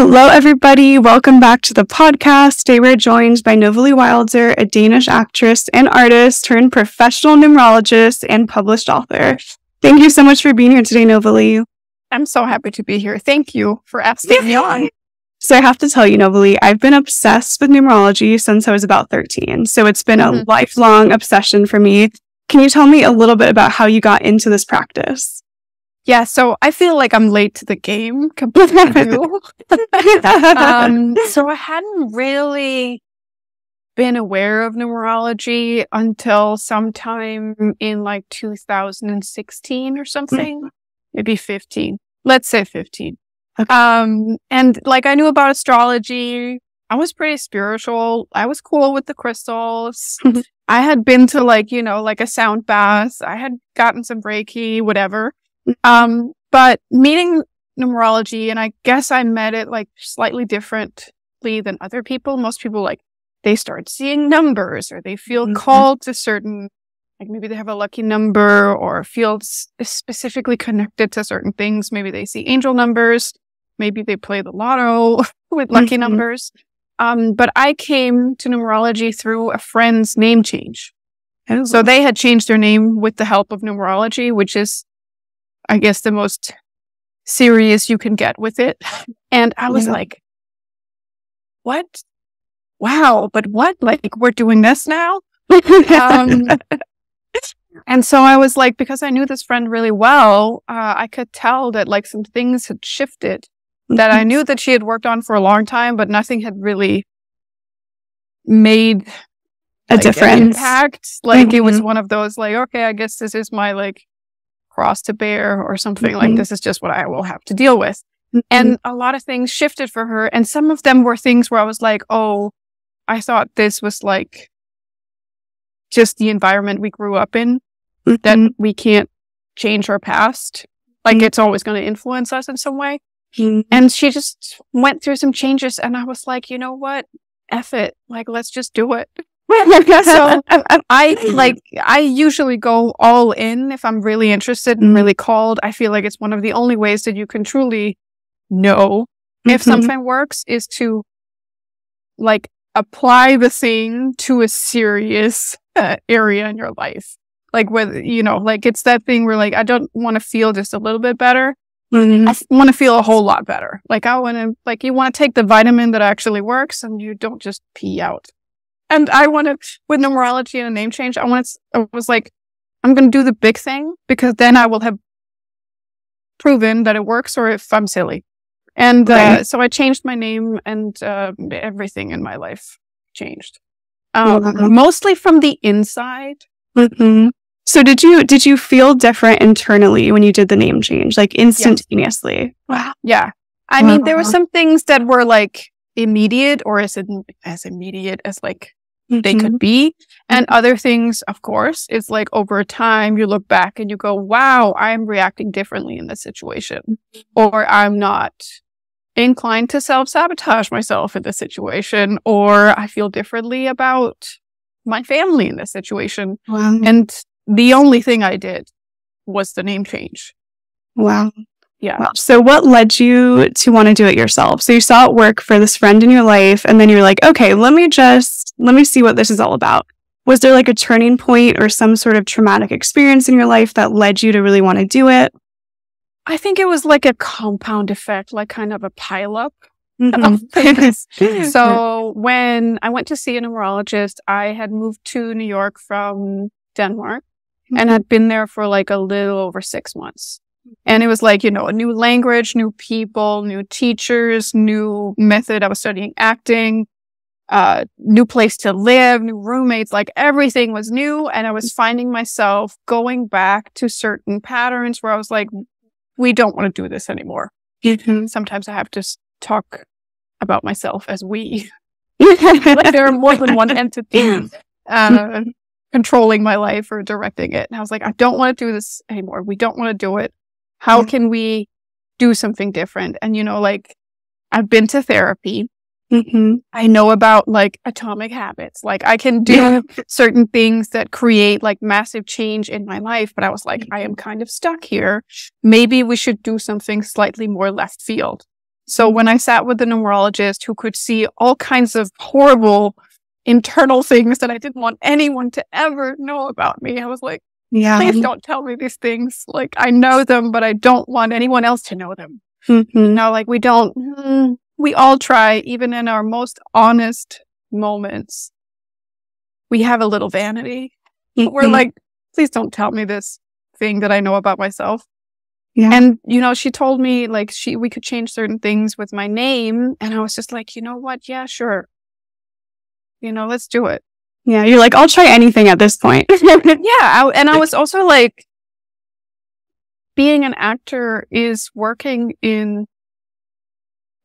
Hello, everybody. Welcome back to the podcast. Today we're joined by Novalee Wilder, a Danish actress and artist turned professional numerologist and published author. Thank you so much for being here today, Novalee. I'm so happy to be here. Thank you for asking me on. So I have to tell you, Novalee, I've been obsessed with numerology since I was about 13. So it's been a lifelong obsession for me. Can you tell me a little bit about how you got into this practice? Yeah, so I feel like I'm late to the game compared to you. So I hadn't really been aware of numerology until sometime in like 2016 or something, maybe 15. Let's say 15. Okay. And like I knew about astrology. I was pretty spiritual. I was cool with the crystals. I had been to like a sound bath. I had gotten some Reiki, whatever. But meeting numerology, and I guess I met it like slightly differently than other people. Most people like they start seeing numbers or they feel called to certain, like maybe they have a lucky number or feel specifically connected to certain things. Maybe they see angel numbers. Maybe they play the lotto with lucky numbers. But I came to numerology through a friend's name change. Oh. So they had changed their name with the help of numerology, which is, I guess, the most serious you can get with it. And I was like, what? Wow, but what? Like, we're doing this now? And so I was like, because I knew this friend really well, I could tell that like some things had shifted that I knew that she had worked on for a long time, but nothing had really made a difference. An impact. Like it was one of those like, okay, I guess this is my like cross to bear or something. Like this is just what I will have to deal with. And a lot of things shifted for her. And some of them were things where I was like, oh, I thought this was like just the environment we grew up in, that we can't change our past. Like it's always going to influence us in some way. And she just went through some changes and I was like, you know what? F it. Like, let's just do it. So I usually go all in if I'm really interested and really called. I feel like it's one of the only ways that you can truly know if something works is to like apply the thing to a serious area in your life. Like whether, like it's that thing where like, I don't want to feel just a little bit better. I want to feel a whole lot better. Like I want to, like you want to take the vitamin that actually works and you don't just pee out. And I want to, with numerology and a name change, I was like, I'm going to do the big thing because then I will have proven that it works or if I'm silly. And so I changed my name and everything in my life changed. Mostly from the inside. So did you feel different internally when you did the name change, like instantaneously? Wow. Yeah. I mean, there were some things that were like immediate or as immediate as like they could be. And other things, of course, is like over time you look back and you go, wow, I'm reacting differently in this situation. Or I'm not inclined to self-sabotage myself in this situation. Or I feel differently about my family in this situation. Wow. And the only thing I did was the name change. Wow. Yeah. Wow. So what led you to want to do it yourself? So you saw it work for this friend in your life, and then you're like, okay, let me see what this is all about. Was there like a turning point or some sort of traumatic experience in your life that led you to really want to do it? I think it was like a compound effect, like kind of a pileup of things. So when I went to see a numerologist, I had moved to New York from Denmark and had been there for like a little over 6 months. And it was like, a new language, new people, new teachers, new method. I was studying acting, new place to live, new roommates, like everything was new. And I was finding myself going back to certain patterns where I was like, we don't want to do this anymore. Sometimes I have to talk about myself as we. Like there are more than one entity controlling my life or directing it. And I was like, I don't want to do this anymore. We don't want to do it. How can we do something different? And, like I've been to therapy. I know about like atomic habits. Like I can do certain things that create like massive change in my life. But I was like, I am kind of stuck here. Maybe we should do something slightly more left field. So when I sat with the numerologist who could see all kinds of horrible internal things that I didn't want anyone to ever know about me, I was like, please don't tell me these things. Like, I know them, but I don't want anyone else to know them. Like we all try, even in our most honest moments, we have a little vanity. We're like, please don't tell me this thing that I know about myself. And, she told me like we could change certain things with my name. And I was just like, you know what? Yeah, sure. Let's do it. Yeah. You're like, I'll try anything at this point. And I was also like, being an actor is working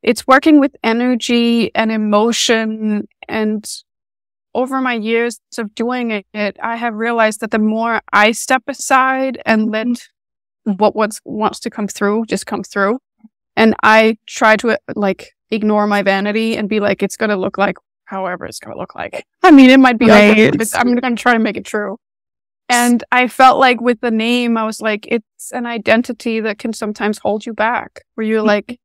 with energy and emotion. And over my years of doing it, I have realized that the more I step aside and let what wants to come through just come through, and I try to like ignore my vanity and be like, it's going to look like however it's going to look like. I mean, it might be ugly, but I'm going to try to make it true. And I felt like with the name, I was like, it's an identity that can sometimes hold you back, where you're like,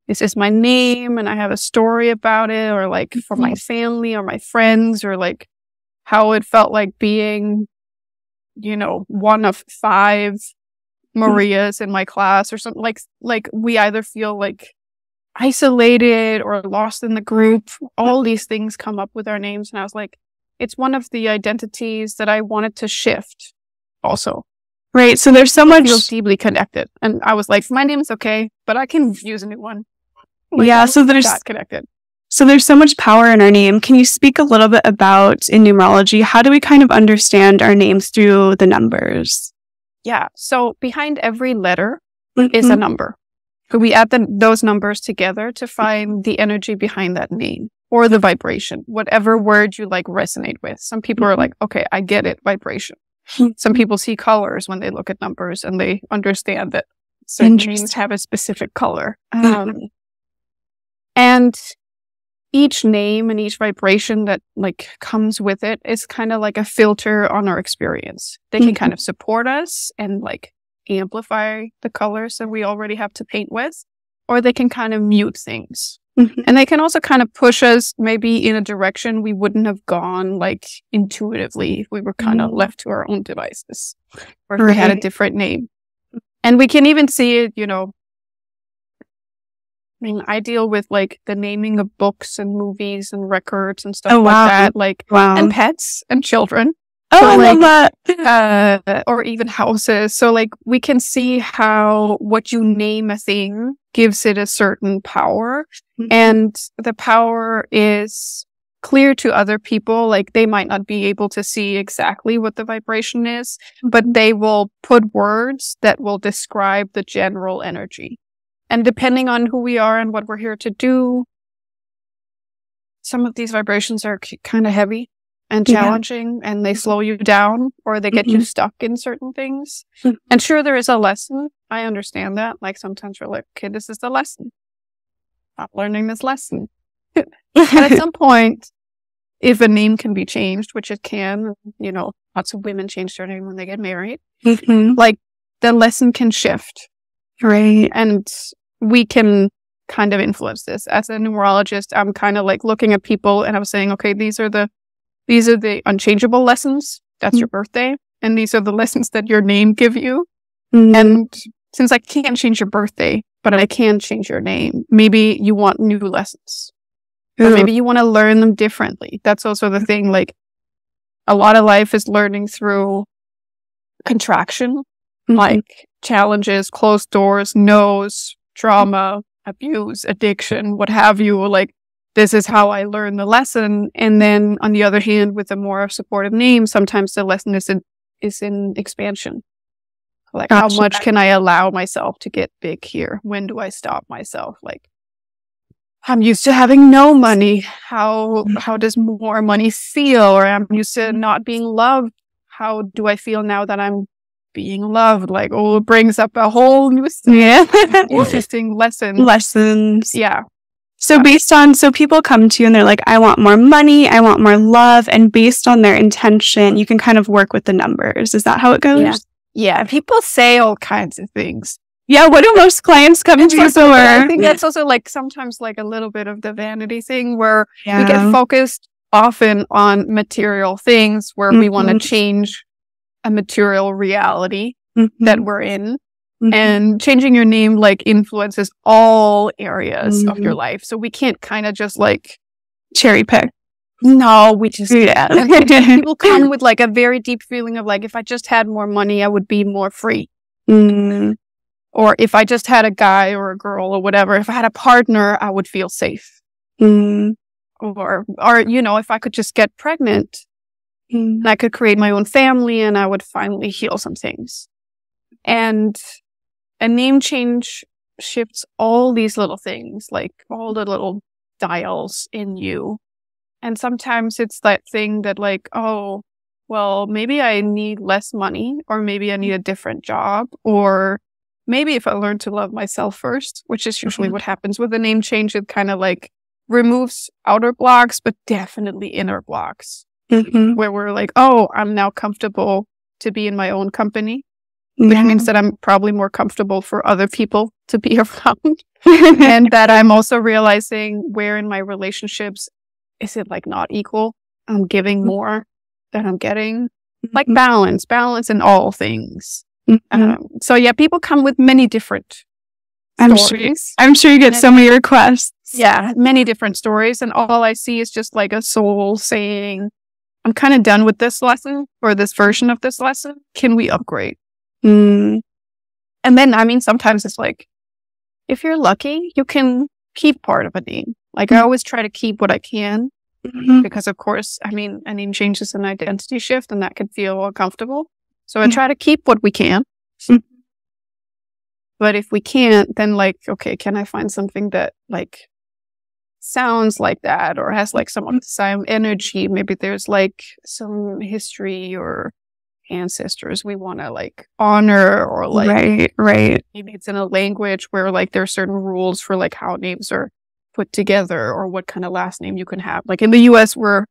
this is my name and I have a story about it, or like for my family or my friends, or like how it felt like being, one of 5 Marias in my class or something. Like we either feel like isolated or lost in the group. All these things come up with our names. And I was like, it's one of the identities that I wanted to shift also. Right. So there's so much. It feels deeply connected. And I was like, my name is okay, but I can use a new one. So there's that connected. So there's so much power in our name. Can you speak a little bit about, in numerology, how do we kind of understand our names through the numbers? Yeah. So behind every letter is a number. So we add those numbers together to find the energy behind that name or the vibration, whatever word you like resonate with. Some people are like, okay, I get it, vibration. Some people see colors when they look at numbers and they understand that certain names have a specific color. And each name and each vibration that like comes with it is kind of like a filter on our experience. They can kind of support us and like amplify the colors that we already have to paint with, or they can kind of mute things. And they can also kind of push us maybe in a direction we wouldn't have gone like intuitively if we were kind of left to our own devices, or if we had a different name. And we can even see it, I mean, I deal with like the naming of books and movies and records and stuff like that, and pets and children. Oh, so, I love that. Or even houses. So like we can see how what you name a thing gives it a certain power, and the power is clear to other people. Like they might not be able to see exactly what the vibration is, but they will put words that will describe the general energy. And depending on who we are and what we're here to do, some of these vibrations are kind of heavy and challenging, and they slow you down, or they get you stuck in certain things. And sure, there is a lesson. I understand that. Like sometimes we're like, okay, this is the lesson. I'm learning this lesson. But at some point, if a name can be changed, which it can, lots of women change their name when they get married, like the lesson can shift. Right. And we can kind of influence this. As a numerologist, I'm kind of like looking at people and I'm saying, okay, these are the unchangeable lessons. That's your birthday. And these are the lessons that your name give you. And since I can't change your birthday, but I can change your name, maybe you want new lessons. Or maybe you want to learn them differently. That's also the thing. Like a lot of life is learning through contraction, like challenges, closed doors, no's, trauma, abuse, addiction, what have you. Like, this is how I learn the lesson. And then on the other hand, with a more supportive name, sometimes the lesson is in expansion. Like, how much can I allow myself to get big here? When do I stop myself? Like, I'm used to having no money. How does more money feel? Or I'm used to not being loved. How do I feel now that I'm being loved? Like, it brings up a whole new interesting lessons. Yeah. So so people come to you and they're like, I want more money, I want more love. And based on their intention, you can kind of work with the numbers. Is that how it goes? Yeah. People say all kinds of things. Yeah, what do most clients come to you for? I think that's also like sometimes like a little bit of the vanity thing where we get focused often on material things where we want to change a material reality that we're in. And changing your name like influences all areas of your life. So we can't kind of just like cherry pick. No, we just people come with like a very deep feeling of like, if I just had more money, I would be more free. Or if I just had a guy or a girl or whatever, if I had a partner, I would feel safe. Or, you know, if I could just get pregnant, and I could create my own family and I would finally heal some things. And a name change shifts all these little things, like all the little dials in you. And sometimes it's that thing that like, oh, well, maybe I need less money, or maybe I need a different job, or maybe if I learn to love myself first, which is usually what happens with a name change, it kind of like removes outer blocks, but definitely inner blocks, where we're like, oh, I'm now comfortable to be in my own company, which means that I'm probably more comfortable for other people to be around. And that I'm also realizing where in my relationships is it like not equal? I'm giving more than I'm getting. Like balance in all things. So yeah, people come with many different stories. I'm sure you get so many requests. Yeah, many different stories. And all I see is just like a soul saying, I'm kind of done with this lesson or this version of this lesson. Can we upgrade? And then, I mean, sometimes it's like, if you're lucky, you can keep part of a name. Like I always try to keep what I can because, of course, I mean, a name change is an identity shift and that can feel uncomfortable. So I try to keep what we can. But if we can't, then like, okay, can I find something that like sounds like that or has like some of the same energy? Maybe there's like some history or ancestors we want to like honor, or like right. Maybe it's in a language where like there are certain rules for like how names are put together or what kind of last name you can have. Like in the US, we're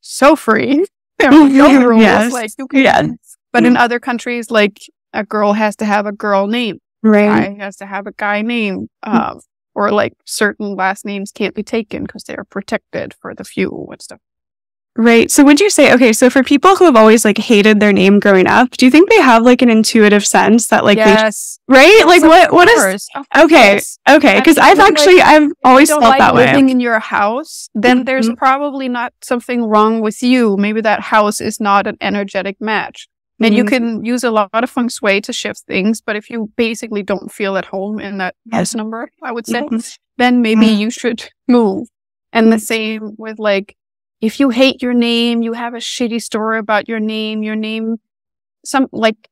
so free. There are no rules. Like you can, but in other countries, like a girl has to have a girl name, a guy has to have a guy name, or like certain last names can't be taken because they're protected for the few and stuff. Right. So would you say, okay, so for people who have always like hated their name growing up, do you think they have like an intuitive sense that like, yes, right? Like what is, okay. Cause I've always felt that way. Living in your house, then there's probably not something wrong with you. Maybe that house is not an energetic match. And you can use a lot of feng shui to shift things. But if you basically don't feel at home in that house number, I would say, then maybe you should move. And the same with like, if you hate your name, you have a shitty story about your name, like,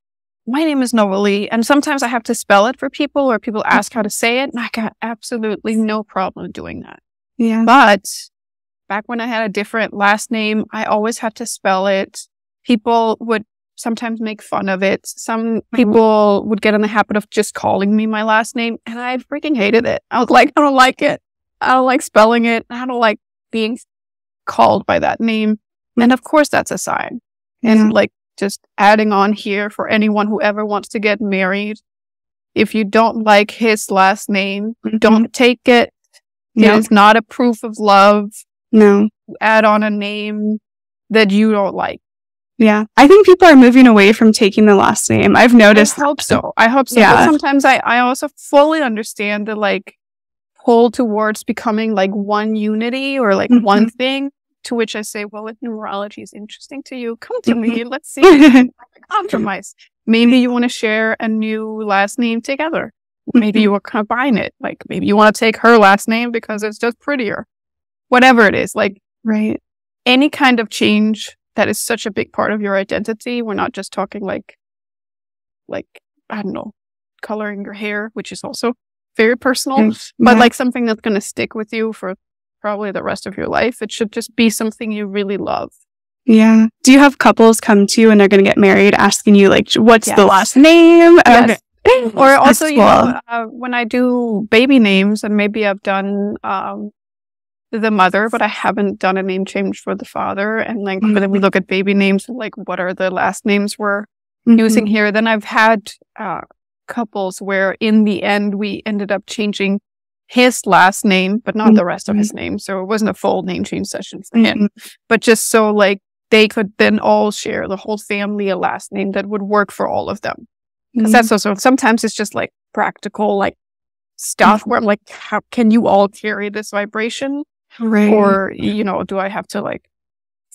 my name is Novalee, and sometimes I have to spell it for people, or people ask how to say it, and I got absolutely no problem doing that. Yeah. But back when I had a different last name, I always had to spell it. People would sometimes make fun of it. Some people would get in the habit of just calling me my last name, and I freaking hated it. I was like, I don't like it. I don't like spelling it. I don't like being called by that name. And of course that's a sign. And like just adding on here for anyone who ever wants to get married, if you don't like his last name, don't take it. It is not a proof of love. No. Add on a name that you don't like. Yeah. I think people are moving away from taking the last name. I've noticed. I hope so. Yeah. But sometimes I also fully understand the like pull towards becoming like one unity or like one thing, to which I say, well, if numerology is interesting to you, come to me. Let's see. Compromise. Maybe you want to share a new last name together. Maybe you will combine it. Like maybe you want to take her last name because it's just prettier. Whatever it is, like any kind of change that is such a big part of your identity. We're not just talking like I don't know, coloring your hair, which is also very personal, but like something that's going to stick with you for probably the rest of your life. It should just be something you really love. Yeah. Do you have couples come to you and they're going to get married asking you like, what's the last name? Yes. Or also, you know, when I do baby names, and maybe I've done the mother, but I haven't done a name change for the father. And like, but then we look at baby names, like what are the last names we're using here? Then I've had couples where in the end we ended up changing his last name, but not the rest of his name. So it wasn't a full name change session for him, but just so like they could then all share, the whole family, a last name that would work for all of them. Because that's also, sometimes it's just like practical, like stuff where I'm like, how can you all carry this vibration? Right. Or, you know, do I have to like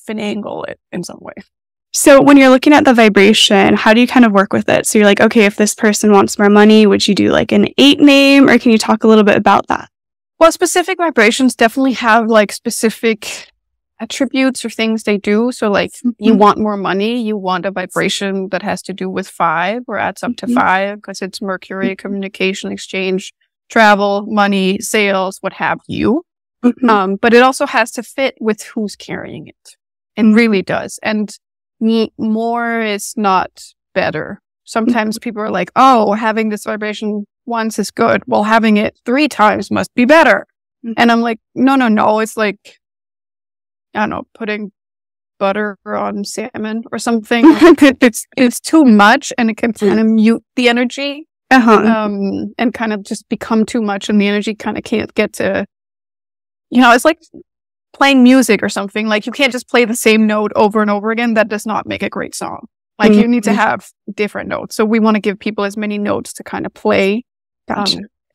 finagle it in some way? So when you're looking at the vibration, how do you kind of work with it? So you're like, okay, if this person wants more money, would you do like an 8 name, or can you talk a little bit about that? Well, specific vibrations definitely have like specific attributes or things they do. So like you want more money, you want a vibration that has to do with 5 or adds up to 5 because it's Mercury, communication, exchange, travel, money, sales, what have you. But it also has to fit with who's carrying it. It really does. And more is not better. Sometimes people are like, oh, having this vibration once is good. Well, having it 3 times must be better. And I'm like, no. It's like, I don't know, putting butter on salmon or something. It's too much and it can kind of mute the energy. And kind of just become too much and the energy kind of can't get to, you know, it's like playing music or something. Like you can't just play the same note over and over again. That does not make a great song. Like you need to have different notes. So we want to give people as many notes to kind of play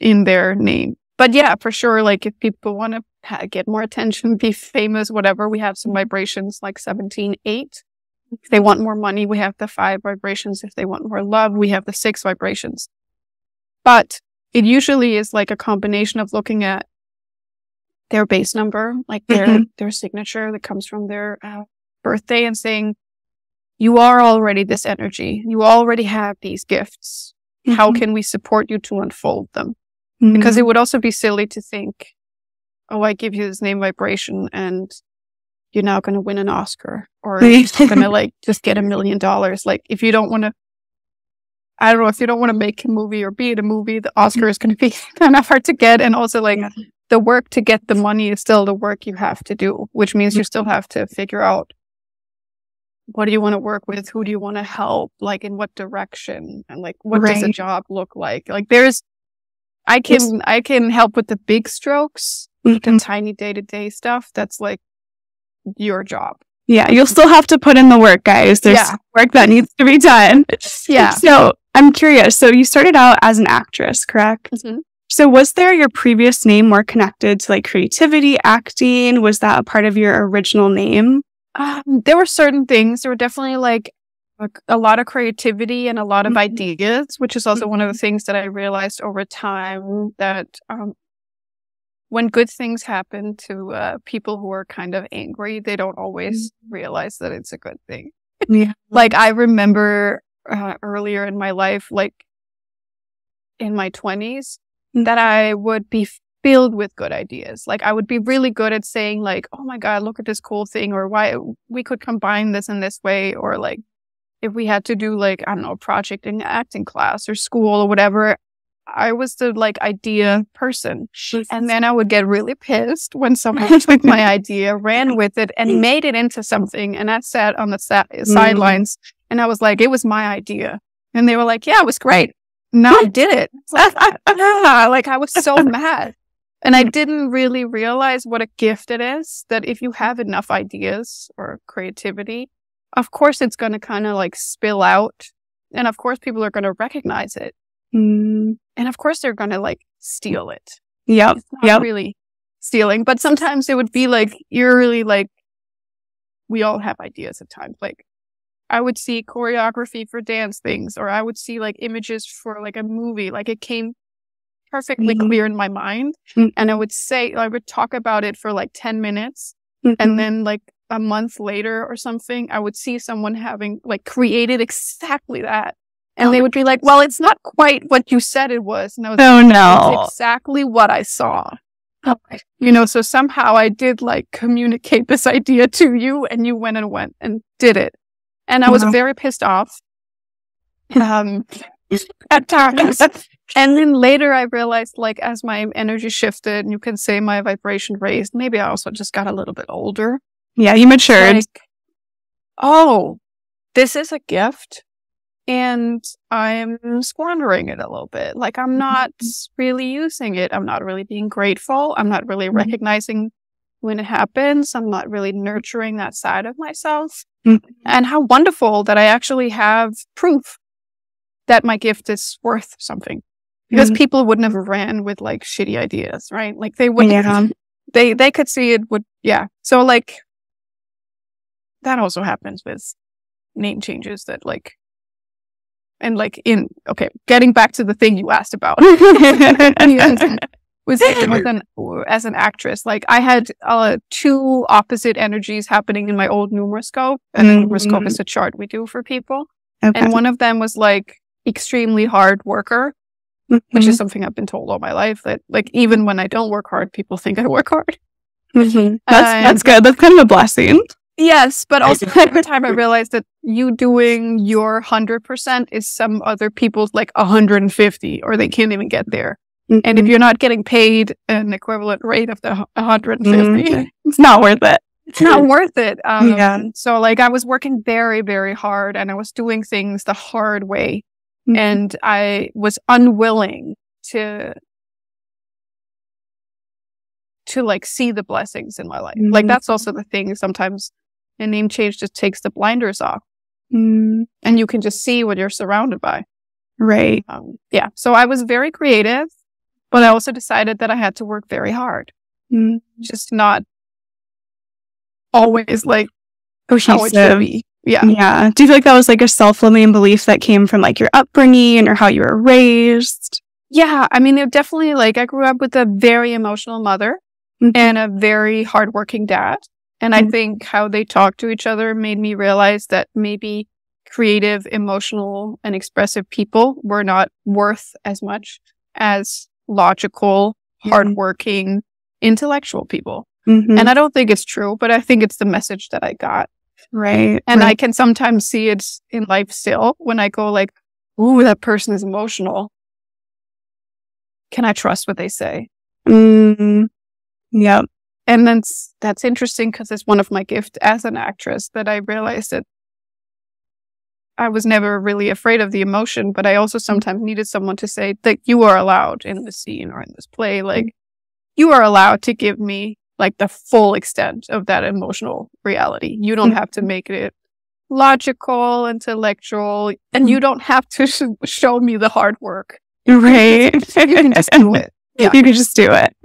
in their name. But yeah, for sure, like if people want to get more attention, be famous, whatever, we have some vibrations like 17, 8. If they want more money, we have the 5 vibrations. If they want more love, we have the 6 vibrations. But it usually is like a combination of looking at their base number, like their signature that comes from their birthday, and saying, you are already this energy. You already have these gifts. How can we support you to unfold them? Because it would also be silly to think, oh, I give you this name vibration and you're now going to win an Oscar, or you're going to like just get $1 million. Like if you don't want to, I don't know, if you don't want to make a movie or be in a movie, the Oscar is going to be kind of hard to get. And also like the work to get the money is still the work you have to do, which means you still have to figure out what do you want to work with? Who do you want to help? Like in what direction? And like, what does a job look like? Like I can help with the big strokes, the tiny day-to-day stuff. That's like your job. Yeah, you'll still have to put in the work, guys. There's work that needs to be done. Yeah. So I'm curious. So you started out as an actress, correct? So was your previous name more connected to like creativity, acting? Was that a part of your original name? There were certain things. There were definitely like a lot of creativity and a lot of ideas, which is also one of the things that I realized over time, that when good things happen to people who are kind of angry, they don't always realize that it's a good thing. Like I remember earlier in my life, like in my 20s, that I would be filled with good ideas. Like I would be really good at saying like, oh my God, look at this cool thing, or why we could combine this in this way, or like if we had to do like, I don't know, a project in acting class or school or whatever, I was the like idea person. And then I would get really pissed when someone took my idea, ran with it and made it into something. And I sat on the sidelines and I was like, it was my idea. And they were like, yeah, it was great. No, I did it. Like I was so mad. And I didn't really realize what a gift it is, that if you have enough ideas or creativity, of course it's going to kind of like spill out. And of course people are going to recognize it. And of course they're going to like steal it. It's not really stealing, but sometimes it would be like, you're really like, we all have ideas at times. Like I would see choreography for dance things, or I would see like images for like a movie. Like it came perfectly clear in my mind. And I would talk about it for like 10 minutes. And then like a month later or something, I would see someone having like created exactly that. And they would be like, well, it's not quite what you said it was. And I was it's exactly what I saw. You know, so somehow I did like communicate this idea to you, and you went and did it. And I was very pissed off. At times. And then later I realized, like, as my energy shifted, and you can say my vibration raised, maybe I also just got a little bit older. Yeah, you matured. Like, oh, this is a gift. and I'm squandering it a little bit. Like, I'm not really using it. I'm not really being grateful. I'm not really recognizing when it happens. I'm not really nurturing that side of myself. And how wonderful that I actually have proof that my gift is worth something. Because people would never ran with like shitty ideas, right? Like they wouldn't, they could see it would, So like, that also happens with name changes that like, and like getting back to the thing you asked about. As an actress, like I had 2 opposite energies happening in my old numeroscope. And the numeroscope is a chart we do for people. And one of them was like extremely hard worker, which is something I've been told all my life, that like even when I don't work hard, people think I work hard. That's good. That's kind of a blessing. Yes, but also every time I realized that you doing your 100% is some other people's like 150, or they can't even get there. And if you're not getting paid an equivalent rate of the 150, it's not worth it. It's not worth it. So like I was working very, very hard, and I was doing things the hard way. And I was unwilling to like see the blessings in my life. Like that's also the thing. Sometimes a name change just takes the blinders off, and you can just see what you're surrounded by. Right. So I was very creative, but I also decided that I had to work very hard. Just not always like how it should be. Yeah. Do you feel like that was like a self-limiting belief that came from like your upbringing or how you were raised? Yeah. I mean, it definitely, like, I grew up with a very emotional mother and a very hardworking dad. And I think how they talked to each other made me realize that maybe creative, emotional, and expressive people were not worth as much as logical, hardworking, intellectual people. And I don't think it's true, but I think it's the message that I got. Right. And I can sometimes see it in life still when I go like, ooh, that person is emotional. Can I trust what they say? Yep. And then that's interesting because it's one of my gifts as an actress that I realized that I was never really afraid of the emotion, but I also sometimes needed someone to say that you are allowed in the scene or in this play, like you are allowed to give me like the full extent of that emotional reality. You don't have to make it logical, intellectual, and you don't have to show me the hard work. Right. You can just do it. You can just do it.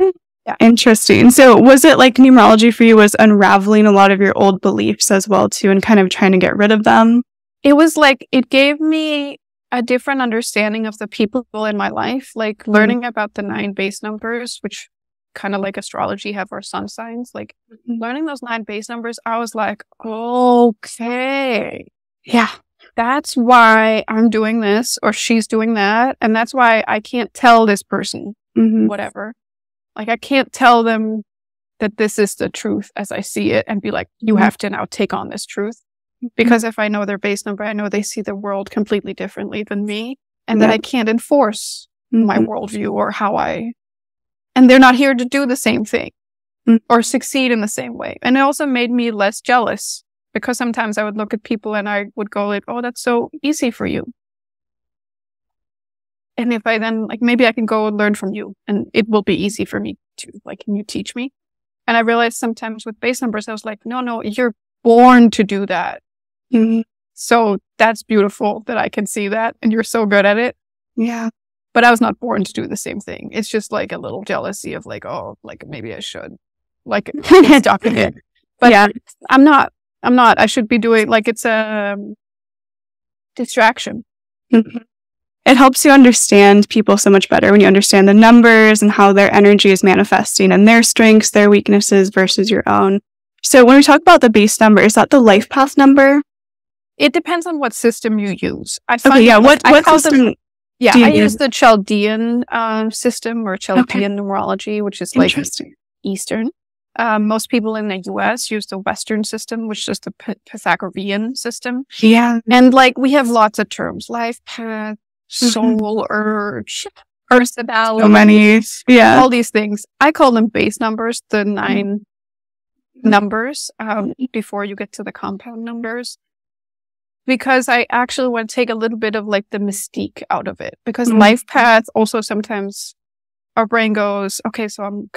Yeah. Interesting. So was it like numerology for you was unraveling a lot of your old beliefs as well too, and kind of trying to get rid of them? It was like, it gave me a different understanding of the people in my life, like learning about the 9 base numbers, which kind of like astrology have our sun signs, like learning those 9 base numbers. I was like, okay, yeah, that's why I'm doing this or she's doing that. And that's why I can't tell this person whatever. Like, I can't tell them that this is the truth as I see it and be like, you have to now take on this truth. Because if I know their base number, I know they see the world completely differently than me, and that I can't enforce my worldview or and they're not here to do the same thing or succeed in the same way. And it also made me less jealous, because sometimes I would look at people and I would go like, oh, that's so easy for you. And if I then, like, maybe I can go and learn from you and it will be easy for me too. Like, can you teach me? And I realized sometimes with base numbers, I was like, no, you're born to do that. So that's beautiful that I can see that. And you're so good at it. Yeah. But I was not born to do the same thing. It's just like a little jealousy of like, oh, like maybe I should, like, get stuck in it. But yeah, I'm not. I should be doing, like, it's a distraction. It helps you understand people so much better when you understand the numbers and how their energy is manifesting and their strengths, their weaknesses versus your own. So when we talk about the base number, is that the life path number? It depends on what system you use. What system? I use the Chaldean system, or Chaldean numerology, which is like Eastern. Most people in the US use the Western system, which is the Pythagorean system. Yeah. And like, we have lots of terms: life path, soul urge, personality. So many. Yeah. All these things. I call them base numbers, the 9 numbers, before you get to the compound numbers. because I actually want to take a little bit of like the mystique out of it, because life paths also sometimes our brain goes, okay, so I'm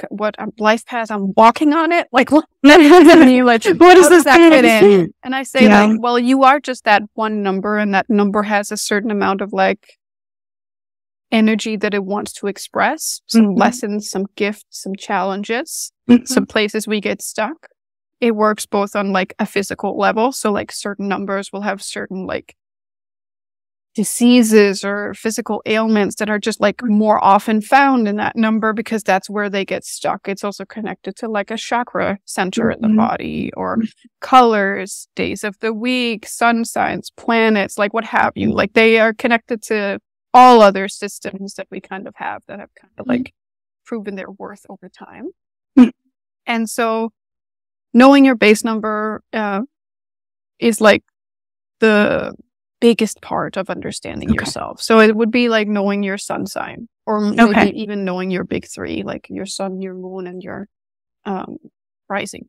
life path, I'm walking on it. Like, what? And you like, what does that fit in? And I say like, well, you are just that one number, and that number has a certain amount of like energy that it wants to express, some lessons, some gifts, some challenges, some places we get stuck. It works both on like a physical level. So like certain numbers will have certain like diseases or physical ailments that are just like more often found in that number because that's where they get stuck. It's also connected to like a chakra center in the body, or colors, days of the week, sun signs, planets, like what have you. Like they are connected to all other systems that we kind of have that have kind of like proven their worth over time. And so knowing your base number is like the biggest part of understanding yourself. So it would be like knowing your sun sign, or maybe even knowing your big three, like your sun, your moon, and your rising.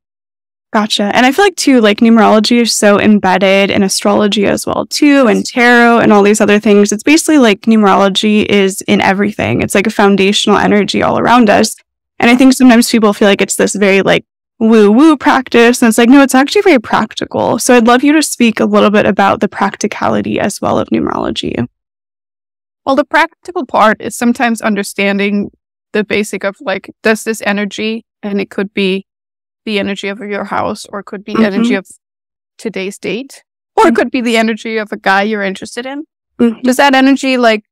Gotcha. And I feel like too, like numerology is so embedded in astrology as well too, and tarot and all these other things. It's basically like numerology is in everything. It's like a foundational energy all around us. And I think sometimes people feel like it's this very like woo-woo practice. And it's like, no, it's actually very practical. So I'd love you to speak a little bit about the practicality as well of numerology. Well, the practical part is sometimes understanding the basic of like, does this energy, and it could be the energy of your house, or it could be energy of today's date, or it could be the energy of a guy you're interested in. Does that energy like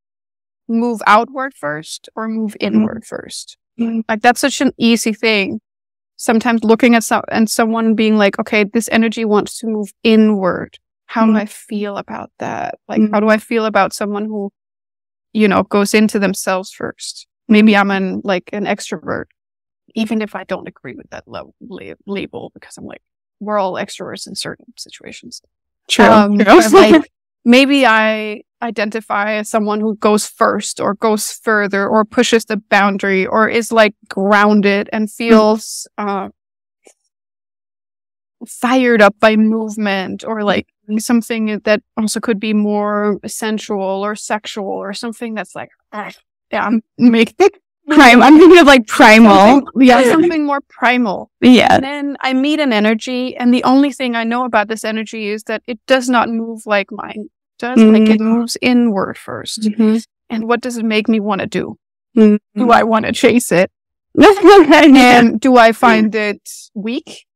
move outward first or move inward first? Like that's such an easy thing. Sometimes looking at someone being like, okay, this energy wants to move inward. How do I feel about that? Like, how do I feel about someone who, you know, goes into themselves first? Maybe I'm an extrovert, even if I don't agree with that label, because I'm like, we're all extroverts in certain situations. True. Like, maybe I identify as someone who goes first, or goes further, or pushes the boundary, or is like grounded and feels fired up by movement, or like something that also could be more sensual or sexual, or something that's like, I'm thinking of like primal. Something more primal. Yeah. And then I meet an energy, and the only thing I know about this energy is that it does not move like mine does. Like it moves inward first. And what does it make me want to do? Do I want to chase it? And do I find it weak?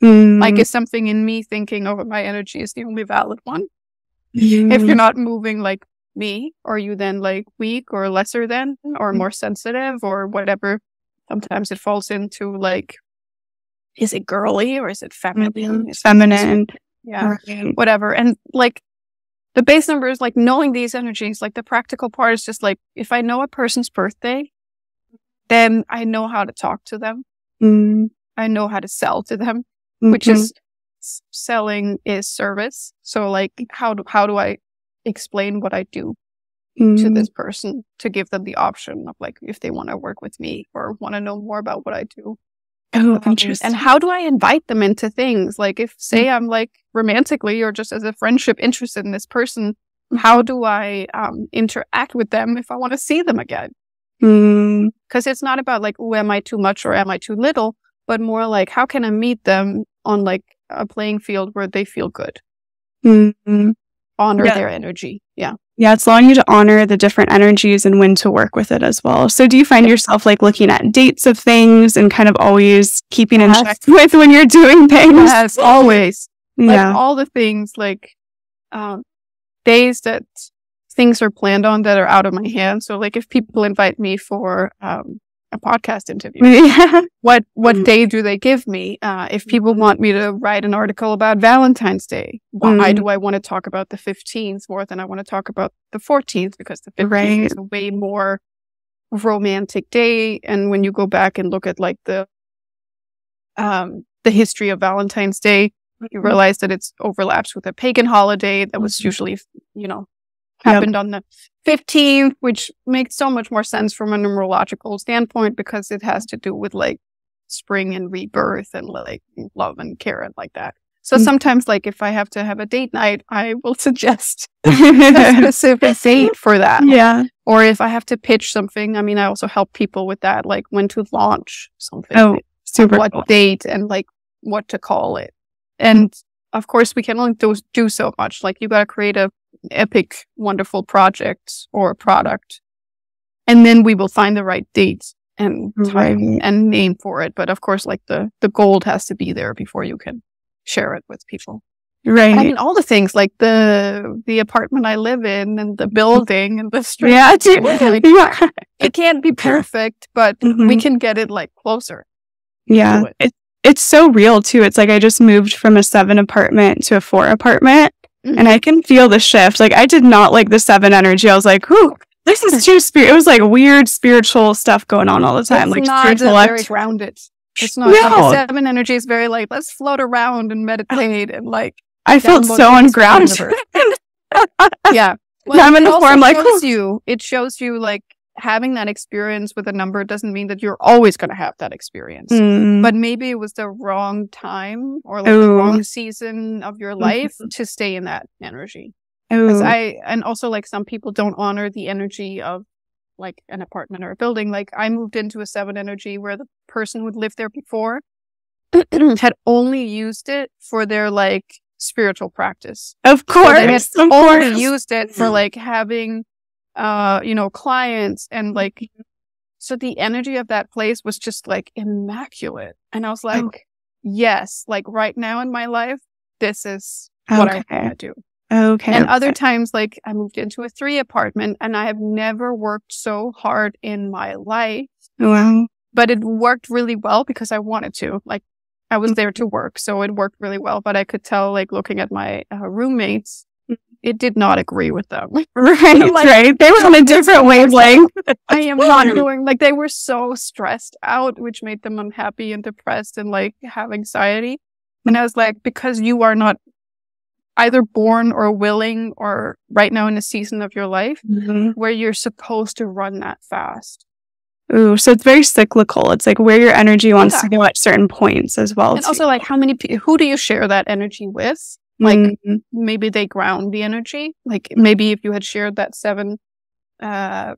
Like, is something in me thinking, oh, my energy is the only valid one? If you're not moving like me, are you then like weak or lesser than, or more sensitive, or whatever? Sometimes it falls into like, is it girly or is it feminine? Feminine. Yeah. Whatever. And like the base number is like knowing these energies. Like the practical part is just like, if I know a person's birthday, then I know how to talk to them. I know how to sell to them, which is selling is service. So like, how do I explain what I do to this person to give them the option of like, if they want to work with me or want to know more about what I do. Oh, interesting. And how do I invite them into things? Like if, say, I'm like romantically or just as a friendship interested in this person, how do I interact with them if I want to see them again? Because it's not about like, oh, am I too much or am I too little? But more like, how can I meet them on like a playing field where they feel good? Honor their energy. Yeah, it's allowing you to honor the different energies and when to work with it as well. So do you find yourself like looking at dates of things and kind of always keeping in check with when you're doing things? Yes, always. Like all the things, like days that things are planned on that are out of my hands. So like if people invite me for a podcast interview, what day do they give me? If people want me to write an article about Valentine's Day, why do I want to talk about the 15th more than I want to talk about the 14th? Because the 15th is a way more romantic day. And when you go back and look at like the history of Valentine's Day, you realize that it's overlaps with a pagan holiday that was usually, happened on the 15th, which makes so much more sense from a numerological standpoint because it has to do with like spring and rebirth and like love and care and like that. So sometimes, like, if I have to have a date night, I will suggest a specific date for that. Yeah. Or if I have to pitch something, I mean, I also help people with that, like when to launch something. Oh, super what cool. date and like what to call it. And of course, we can only do so much. Like, you got to create a epic, wonderful project or product. And then we will find the right date and time and name for it. But of course, like the gold has to be there before you can share it with people. Right. I mean, all the things like the apartment I live in and the building and the street. Yeah. Like, it can't be perfect, but we can get it like closer. Yeah. It's so real too. It's like I just moved from a 7 apartment to a 4 apartment and I can feel the shift. Like, I did not like the 7 energy. I was like, whoo, this is too it was like weird spiritual stuff going on all the time. It's like not very grounded. It's not. No. Like, the 7 energy is very like, let's float around and meditate and like. I felt so ungrounded. Yeah. Well, I'm in the 4. I'm like, it shows you like having that experience with a number doesn't mean that you're always going to have that experience. But maybe it was the wrong time or like the wrong season of your life to stay in that energy. And also like some people don't honor the energy of like an apartment or a building. Like, I moved into a 7 energy where the person who lived there before had only used it for their like spiritual practice. Of course. So they had only used it for like having clients and like, so the energy of that place was just like immaculate. And I was like, yes, like right now in my life, this is what I want to do. Okay. And other times, like, I moved into a 3 apartment and I have never worked so hard in my life. Wow. But it worked really well because I wanted to. Like, I was there to work, so it worked really well. But I could tell, like, looking at my roommates, it did not agree with them. Right, like, right. They were on a different wavelength. I am not doing, like, they were so stressed out, which made them unhappy and depressed and, like, have anxiety. And I was like, because you are not either born or willing or right now in a season of your life where you're supposed to run that fast. Ooh, so it's very cyclical. It's like where your energy wants to go at certain points as well. And also, like, who do you share that energy with? Like, maybe they ground the energy. Like, maybe if you had shared that 7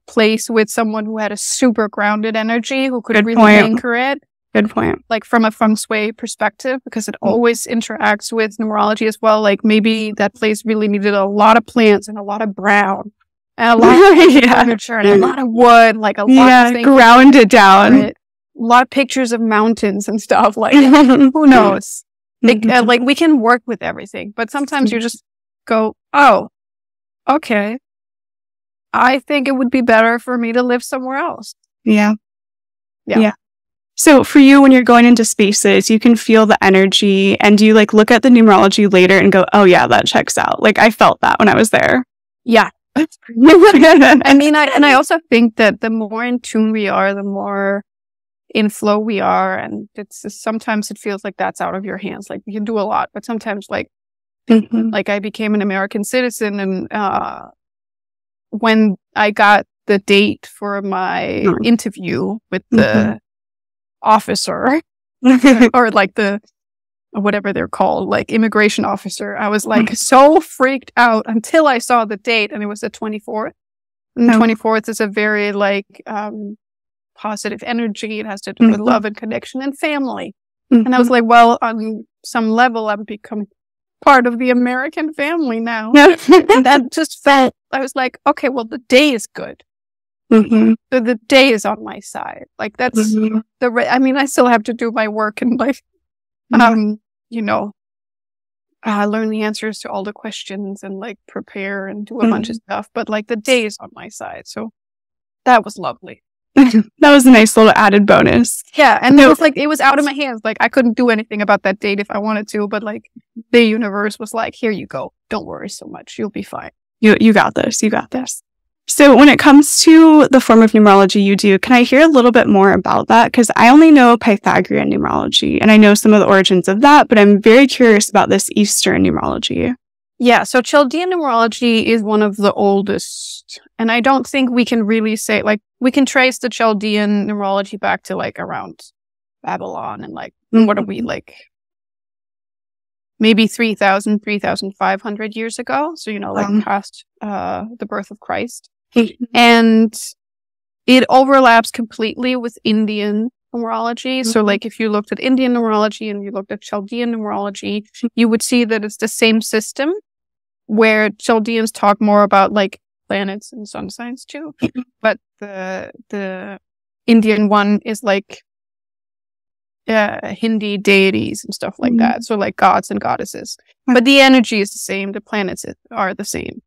place with someone who had a super grounded energy, who could really anchor it. Good point. Like, from a feng shui perspective, because it always interacts with numerology as well. Like, maybe that place really needed a lot of plants and a lot of brown and a lot of furniture and a lot of wood, like a lot of things. Grounded down. A lot of pictures of mountains and stuff. Like, who knows? Like, we can work with everything, but sometimes you just go, oh, okay. I think it would be better for me to live somewhere else. Yeah. So for you, when you're going into spaces, you can feel the energy, and do you like look at the numerology later and go, oh yeah, that checks out. Like, I felt that when I was there. Yeah. I mean, I also think that the more in tune we are, the more in flow we are. And it's just, sometimes it feels like that's out of your hands. Like, you can do a lot, but sometimes like I became an American citizen, and when I got the date for my interview with the officer or like the whatever they're called, like immigration officer, I was like so freaked out until I saw the date, and it was the 24th. And the 24th is a very like positive energy. It has to do with love and connection and family. And I was like, well, on some level, I've become part of the American family now. And that just felt, I was like, okay, well, the day is good. So the day is on my side. Like, that's I mean, I still have to do my work and like, learn the answers to all the questions and like prepare and do a bunch of stuff. But like, the day is on my side. So that was lovely. That was a nice little added bonus. Yeah. And it was like, it was out of my hands. Like, I couldn't do anything about that date if I wanted to, but like the universe was like, here you go. Don't worry so much. You'll be fine. You got this. You got this. So when it comes to the form of numerology you do, can I hear a little bit more about that? Because I only know Pythagorean numerology, and I know some of the origins of that, but I'm very curious about this Eastern numerology. Yeah, so Chaldean numerology is one of the oldest, and I don't think we can really say, like, we can trace the Chaldean numerology back to, like, around Babylon, and, like, what are we, like, maybe 3,500 years ago. So, like past the birth of Christ. And it overlaps completely with Indian numerology. So like if you looked at Indian numerology and you looked at Chaldean numerology, you would see that it's the same system, where Chaldeans talk more about like planets and sun signs too. But the Indian one is like Hindi deities and stuff like that. So like gods and goddesses. But the energy is the same. The planets are the same.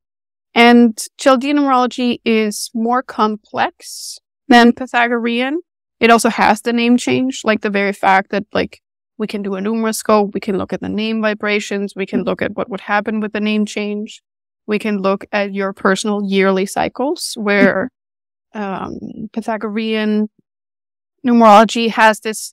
And Chaldean numerology is more complex than Pythagorean. It also has the name change, like the very fact that like we can do a numeroscope, we can look at the name vibrations, we can look at what would happen with the name change. We can look at your personal yearly cycles, where Pythagorean numerology has this,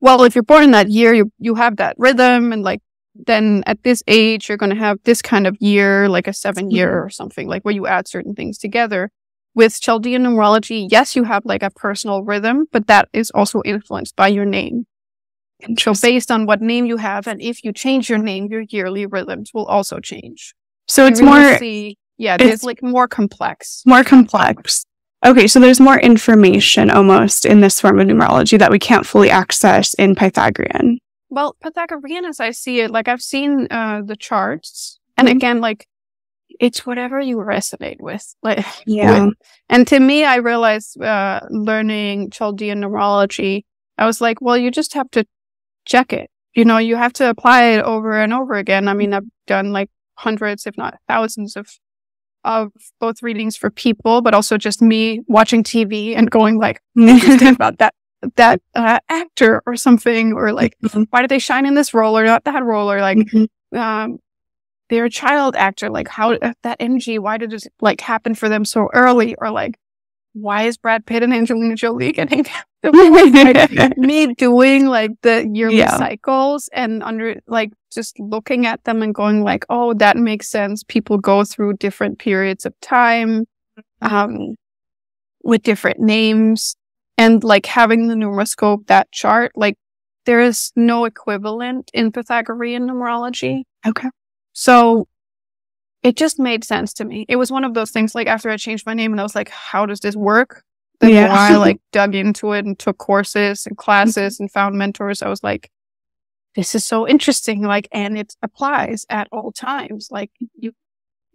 well, if you're born in that year, you have that rhythm, and like then at this age, you're going to have this kind of year, like a 7-year or something, like where you add certain things together. With Chaldean numerology, yes, you have like a personal rhythm, but that is also influenced by your name. So based on what name you have, and if you change your name, your yearly rhythms will also change. So it's really it's like more complex. More complex. Okay, so there's more information almost in this form of numerology that we can't fully access in Pythagorean. Well, Pythagorean, as I see it, like I've seen the charts, and again, like it's whatever you resonate with. Like, and to me, I realized learning Chaldean numerology, I was like, well, you just have to check it. You have to apply it over and over again. I mean, I've done like hundreds, if not thousands of both readings for people, but also just me watching TV and going like, about that actor or something, or like, why did they shine in this role or not that role, or like, they're a child actor, like how that energy, why did it like happen for them so early, or like, why is Brad Pitt and Angelina Jolie getting like, me doing like the yearly cycles and like just looking at them and going like, oh, that makes sense. People go through different periods of time with different names, and like having the numeroscope, that chart, like there is no equivalent in Pythagorean numerology. Okay. So it just made sense to me. It was one of those things, like after I changed my name and I was like, how does this work? The more I like dug into it and took courses and classes and found mentors, I was like, this is so interesting. Like, and it applies at all times. Like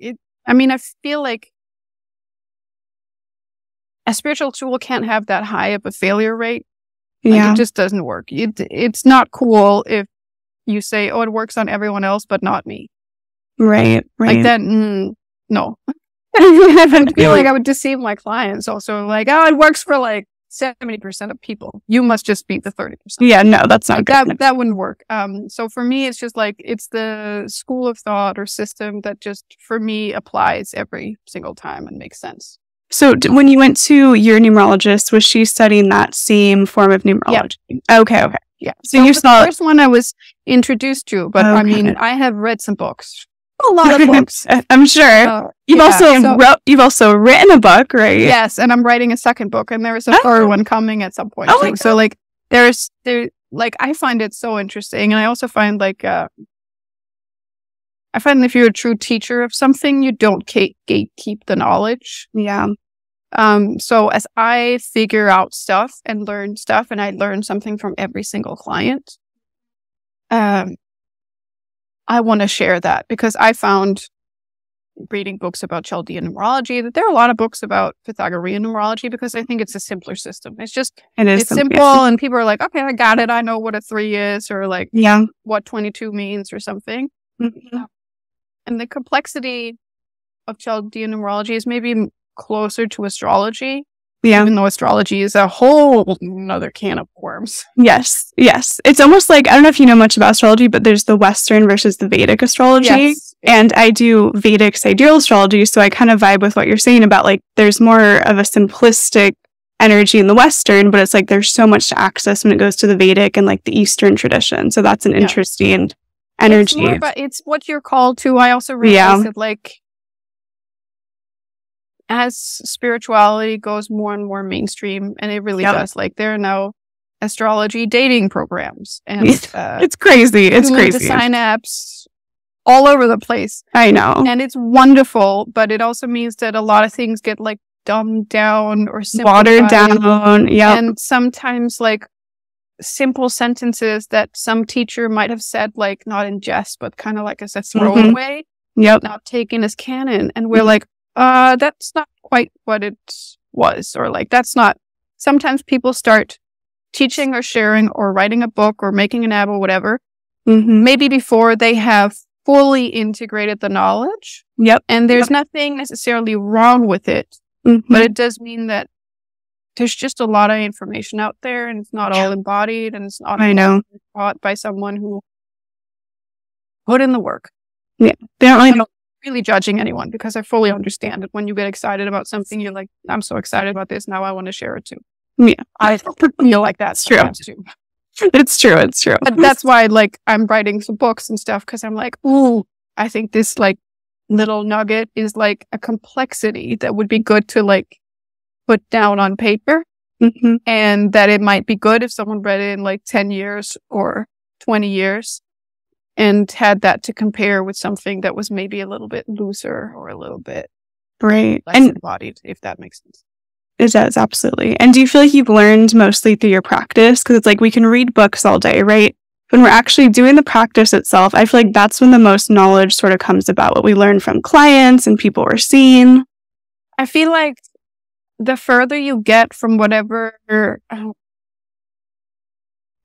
I feel like a spiritual tool can't have that high of a failure rate. Like, it just doesn't work. It's not cool if you say, oh, it works on everyone else, but not me. Right. Like that, no. I feel like I would deceive my clients also. Like, oh, it works for like 70% of people. You must just be the 30%. Yeah, no, that's not good. That wouldn't work. So for me, it's just like, it's the school of thought or system that just, for me, applies every single time and makes sense. So when you went to your numerologist, was she studying that same form of numerology? Yeah. Okay. Yeah. So you saw the first one I was introduced to, but I mean, I have read some books. A lot of books. I'm sure. You've also written a book, right? Yes, and I'm writing a second book, and there is a third one coming at some point. Too. So like I find it so interesting, and I also find like I find if you're a true teacher of something, you don't gatekeep the knowledge. Yeah. So as I figure out stuff and learn stuff, and I learn something from every single client, I want to share that, because I found reading books about Chaldean numerology that there are a lot of books about Pythagorean numerology, because I think it's a simpler system. It's simple, and people are like, okay, I got it. I know what a 3 is, or like what 22 means or something. Mm-hmm. And the complexity of Chaldean numerology is maybe closer to astrology. Yeah. Even though astrology is a whole another can of worms. Yes. It's almost like, I don't know if you know much about astrology, but there's the Western versus the Vedic astrology. Yes. And I do Vedic sidereal astrology, so I kind of vibe with what you're saying about like, there's more of a simplistic energy in the Western, but it's like there's so much to access when it goes to the Vedic and like the Eastern tradition. So that's an interesting energy. It's what you're called to. I also realized that like, as spirituality goes more and more mainstream, and it really does, like there are now astrology dating programs and it's crazy. It's crazy. Design apps all over the place. I know. And it's wonderful, but it also means that a lot of things get like dumbed down or watered down. Yeah. And sometimes like simple sentences that some teacher might have said, like not in jest, but kind of like as a throwaway, not taken as canon. And we're like, that's not quite what it was. Or like, that's not. Sometimes people start teaching or sharing or writing a book or making an app or whatever, maybe before they have fully integrated the knowledge. And there's nothing necessarily wrong with it, but it does mean that there's just a lot of information out there and it's not all embodied and it's not taught by someone who put in the work. Yeah. They don't really judging anyone, because I fully understand that when you get excited about something, you're like, I'm so excited about this. Now I want to share it too. Yeah. I feel like that's true. Too. It's true. It's true. But that's why like I'm writing some books and stuff, because I'm like, ooh, I think this like little nugget is like a complexity that would be good to like put down on paper, and that it might be good if someone read it in like 10 years or 20 years and had that to compare with something that was maybe a little bit looser or a little bit less embodied, if that makes sense. It does, absolutely. And do you feel like you've learned mostly through your practice? Because it's like we can read books all day, right? When we're actually doing the practice itself, I feel like that's when the most knowledge sort of comes about, what we learn from clients and people we're seeing. I feel like the further you get from whatever,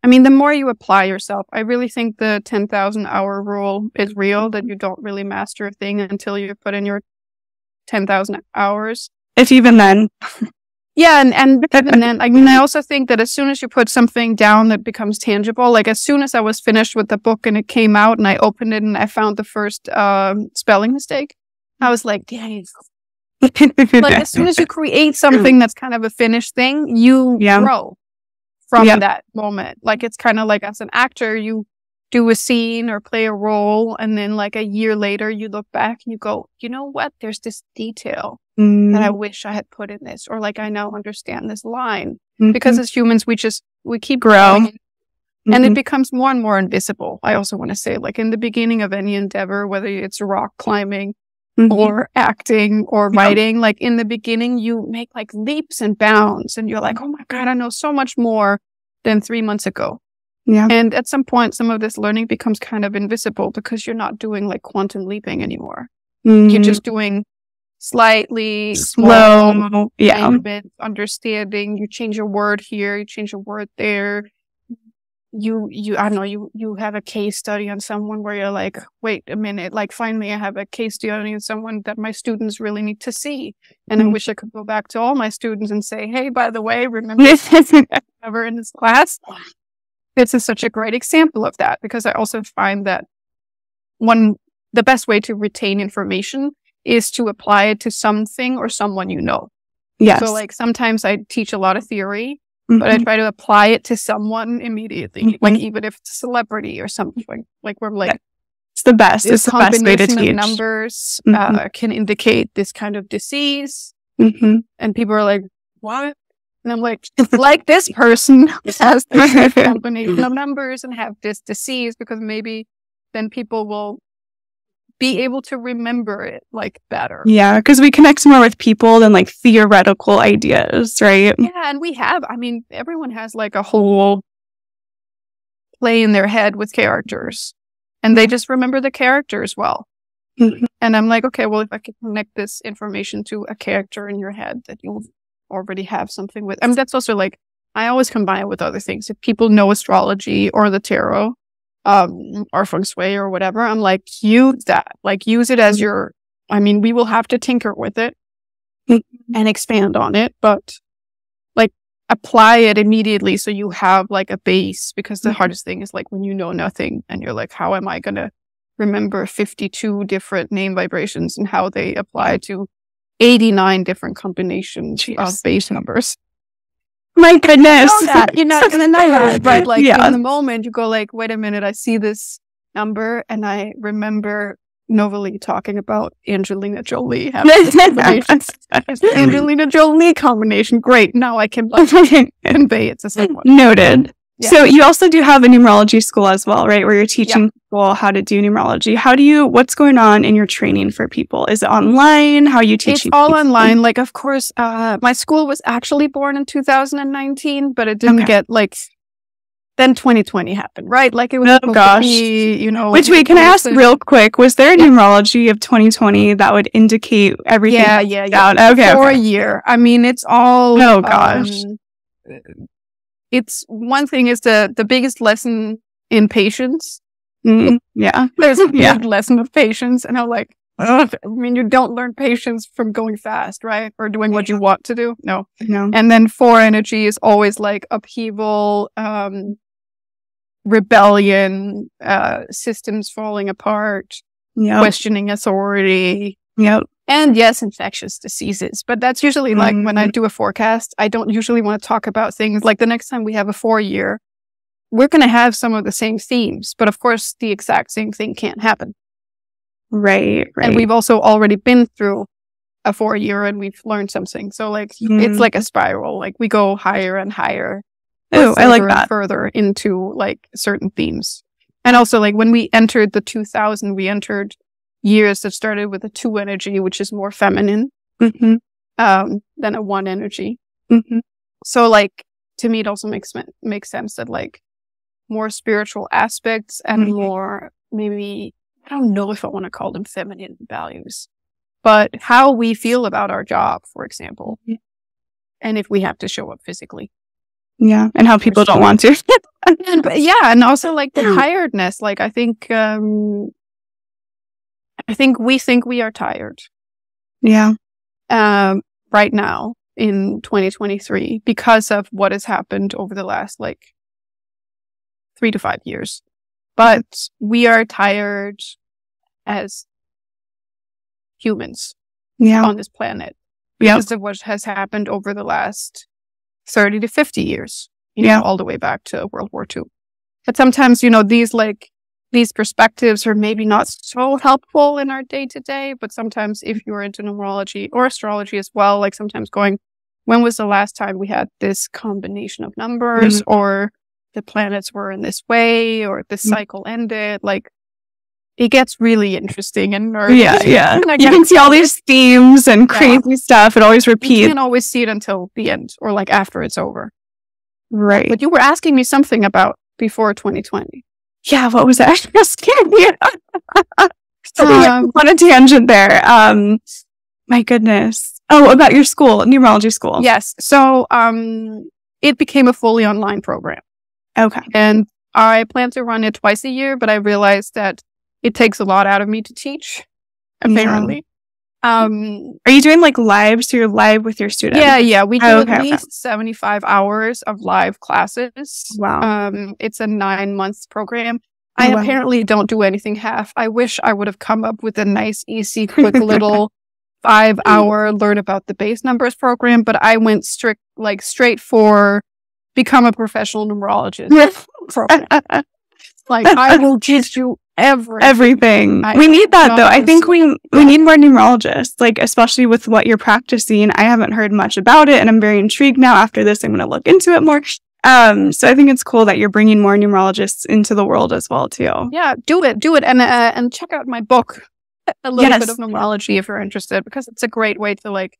the more you apply yourself. I really think the 10,000 hour rule is real, that you don't really master a thing until you put in your 10,000 hours. If even then. Yeah, and even then, I also think that as soon as you put something down that becomes tangible, like as soon as I was finished with the book and it came out and I opened it and I found the first spelling mistake, I was like, dang. Like as soon as you create something that's kind of a finished thing, you grow from that moment. Like it's kind of like as an actor, you do a scene or play a role, and then like a year later you look back and you go, you know what, there's this detail that I wish I had put in this, or like I now understand this line. Because as humans we keep growing, and it becomes more and more invisible. I also want to say, like in the beginning of any endeavor, whether it's rock climbing or acting or writing, like in the beginning you make like leaps and bounds and you're like, oh my God, I know so much more than 3 months ago. Yeah. And at some point, some of this learning becomes kind of invisible because you're not doing like quantum leaping anymore. You're just doing slightly slow, bit understanding. You change a word here, you change a word there. You I don't know, you have a case study on someone where you're like, wait a minute, like finally I have a case study on someone that my students really need to see. And I wish I could go back to all my students and say, hey, by the way, remember ever in this class? This is such a great example of that, because I also find that the best way to retain information is to apply it to something or someone you know. Yes. So like sometimes I teach a lot of theory, but I try to apply it to someone immediately. Like even if it's a celebrity or something, like we're like, it's the best. It's the best way to teach. Numbers can indicate this kind of disease, and people are like, what? And I'm like this person has this combination of numbers and have this disease, because maybe then people will be able to remember it like better. Yeah, because we connect more with people than like theoretical ideas, right? Yeah, and everyone has like a whole play in their head with characters, and they just remember the characters well. And I'm like, okay, well, if I can connect this information to a character in your head that you'll already have something with. That's also like, I always combine it with other things. If people know astrology or the tarot, or feng shui or whatever, I'm like, use that. Like, use it as your, we will have to tinker with it and expand on it, but like apply it immediately so you have like a base, because the hardest thing is like when you know nothing and you're like, how am I going to remember 52 different name vibrations and how they apply to 89 different combinations of base numbers? My goodness. You're not going to know that. But like in the moment you go like, wait a minute, I see this number and I remember Novalee talking about Angelina Jolie having this combination. Angelina Jolie combination. Great. Now I can convey it to someone. Noted. Yeah. So you also do have a numerology school as well, right? Where you're teaching people how to do numerology. What's going on in your training for people? Is it online? How are you teaching? It's all online. Like, of course, my school was actually born in 2019, but it didn't get then 2020 happened, right? Like it was supposed to be, Which wait, can I ask real quick? Was there a numerology of 2020 that would indicate everything? Yeah. Okay. For a year. I mean, it's all. Oh gosh. It's one thing is the biggest lesson in patience. Yeah. There's a big lesson of patience, and I'm like, I mean, you don't learn patience from going fast, right? Or doing what you want to do. No. And then 4 energy is always like upheaval, rebellion, systems falling apart, questioning authority. And yes, infectious diseases. But that's usually like when I do a forecast, I don't usually want to talk about things like the next time we have a 4-year, we're going to have some of the same themes. But of course, the exact same thing can't happen. Right. And we've also already been through a 4-year and we've learned something. So like it's like a spiral. Like we go higher and higher. Oh, I like that. Further into like certain themes. And also like when we entered the 2000, we entered years that started with a 2 energy, which is more feminine than a 1 energy. So like to me, it also makes sense that like more spiritual aspects and more maybe, I don't know if I want to call them feminine values, but how we feel about our job, for example, and if we have to show up physically. Yeah, and how people don't want to. And also like the tiredness. Like I think we think we are tired. Yeah. Right now in 2023 because of what has happened over the last like 3 to 5 years. But we are tired as humans on this planet because of what has happened over the last 30 to 50 years, all the way back to World War II. But sometimes, these perspectives are maybe not so helpful in our day to day, but sometimes if you're into numerology or astrology as well, like sometimes going, when was the last time we had this combination of numbers or the planets were in this way or this cycle ended, like it gets really interesting and nerdy. Yeah. You can see all these themes and crazy stuff. It always repeats. You can always see it until the end or like after it's over. Right. But you were asking me something about before 2020. Yeah, what was that? Scared me. On a tangent there. My goodness. Oh, about your school, numerology school. Yes. So it became a fully online program. Okay. And I plan to run it twice a year, but I realized that it takes a lot out of me to teach, apparently. Are you doing like live? So you're live with your students? Yeah. We do at least 75 hours of live classes. Wow. It's a 9-month program. I apparently don't do anything half. I wish I would have come up with a nice, easy, quick little 5-hour learn about the base numbers program, but I went straight for become a professional numerologist program. Like I will teach you everything. We need that though. I think we need more numerologists, like especially with what you're practicing. I haven't heard much about it and I'm very intrigued now. After this, I'm going to look into it more. So I think it's cool that you're bringing more numerologists into the world as well too. Yeah, do it. And check out my book, a little bit of numerology if you're interested, because it's a great way to like,